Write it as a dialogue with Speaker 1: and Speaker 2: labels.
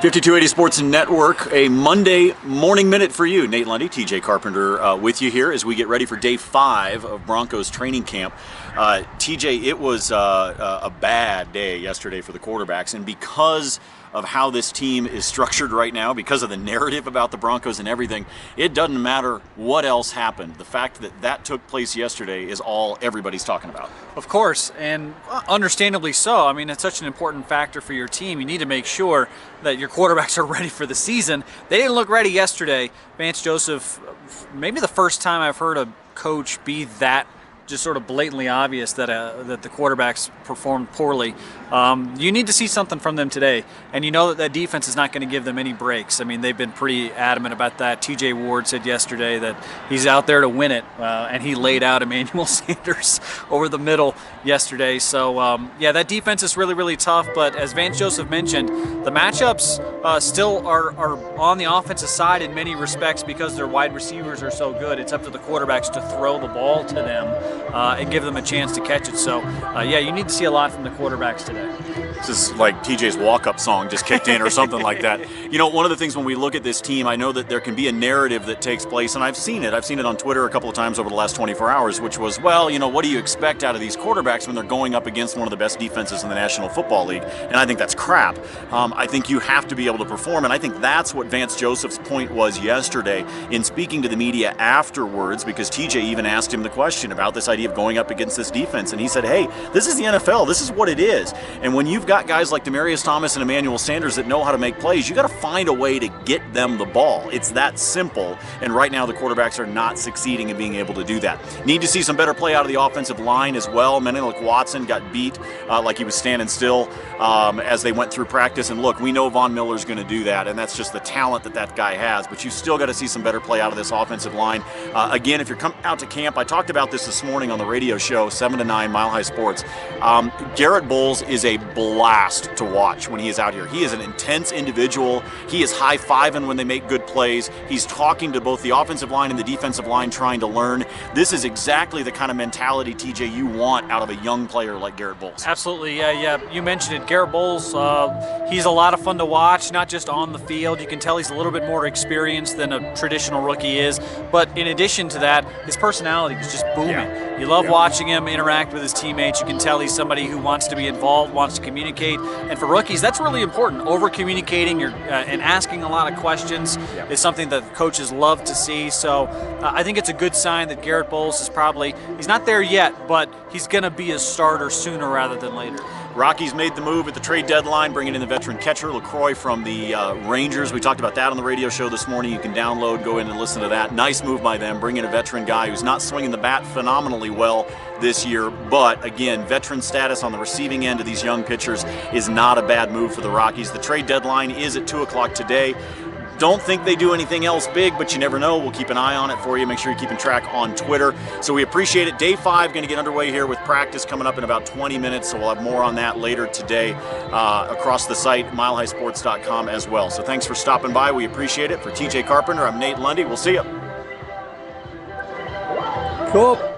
Speaker 1: 5280 Sports Network, a Monday morning minute for you. Nate Lundy, TJ Carpenter with you here as we get ready for day 5 of Broncos training camp. TJ, it was a bad day yesterday for the quarterbacks, and because of how this team is structured right now, because of the narrative about the Broncos and everything, it doesn't matter what else happened. The fact that that took place yesterday is all everybody's talking about.
Speaker 2: Of course, and understandably so. I mean, it's such an important factor for your team. You need to make sure that your quarterbacks are ready for the season. They didn't look ready yesterday. Vance Joseph, maybe the first time I've heard a coach be that just sort of blatantly obvious that the quarterbacks performed poorly. You need to see something from them today, and you know that defense is not going to give them any breaks. I mean, they've been pretty adamant about that. TJ Ward said yesterday that he's out there to win it, and he laid out Emmanuel Sanders over the middle yesterday. So, yeah, that defense is really, really tough, but as Vance Joseph mentioned, the matchups still are on the offensive side in many respects because their wide receivers are so good. It's up to the quarterbacks to throw the ball to them and give them a chance to catch it. So, yeah, you need to see a lot from the quarterbacks today.
Speaker 1: This is like TJ's walk-up song just kicked in or something like that. You know, one of the things when we look at this team, I know that there can be a narrative that takes place, and I've seen it. I've seen it on Twitter a couple of times over the last 24 hours, which was, well, you know, what do you expect out of these quarterbacks when they're going up against one of the best defenses in the National Football League? And I think that's crap. I think you have to be able to perform, and I think that's what Vance Joseph's point was yesterday in speaking to the media afterwards, because TJ even asked him the question about this idea of going up against this defense, and he said, hey, this is the NFL. This is what it is. And when you've got guys like Demaryius Thomas and Emmanuel Sanders that know how to make plays, you got to find a way to get them the ball. It's that simple, and right now the quarterbacks are not succeeding in being able to do that. Need to see some better play out of the offensive line as well. Menelik Watson got beat like he was standing still as they went through practice, and look, we know Von Miller's going to do that, and that's just the talent that that guy has, but you still got to see some better play out of this offensive line. Again, if you're coming out to camp, I talked about this morning on the radio show, 7 to 9 Mile High Sports. Garrett Bowles is a blast to watch when he is out here. He is an intense individual. He is high-fiving when they make good plays. He's talking to both the offensive line and the defensive line, trying to learn. This is exactly the kind of mentality, TJ, you want out of a young player like Garrett Bowles.
Speaker 2: Absolutely, yeah. You mentioned it. Garrett Bowles, he's a lot of fun to watch, not just on the field. You can tell he's a little bit more experienced than a traditional rookie is, but in addition to that, his personality is just booming.
Speaker 1: Yeah.
Speaker 2: You love watching him interact with his teammates. You can tell he's somebody who wants to be involved, wants to communicate, and for rookies, that's really important. Over-communicating and asking a lot of questions is something that coaches love to see. So I think it's a good sign that Garrett Bowles is he's not there yet, but he's going to be a starter sooner rather than later.
Speaker 1: Rockies made the move at the trade deadline, bringing in the veteran catcher, Lacroix, from the Rangers. We talked about that on the radio show this morning. You can download, go in and listen to that. Nice move by them, bringing a veteran guy who's not swinging the bat phenomenally well this year. But, again, veteran status on the receiving end of these young pitchers is not a bad move for the Rockies. The trade deadline is at 2 o'clock today. Don't think they do anything else big, but you never know. We'll keep an eye on it for you. Make sure you're keeping track on Twitter. So we appreciate it. Day 5 going to get underway here with practice coming up in about 20 minutes. So we'll have more on that later today across the site, milehighsports.com as well. So thanks for stopping by. We appreciate it. For TJ Carpenter, I'm Nate Lundy. We'll see you.
Speaker 3: Cool.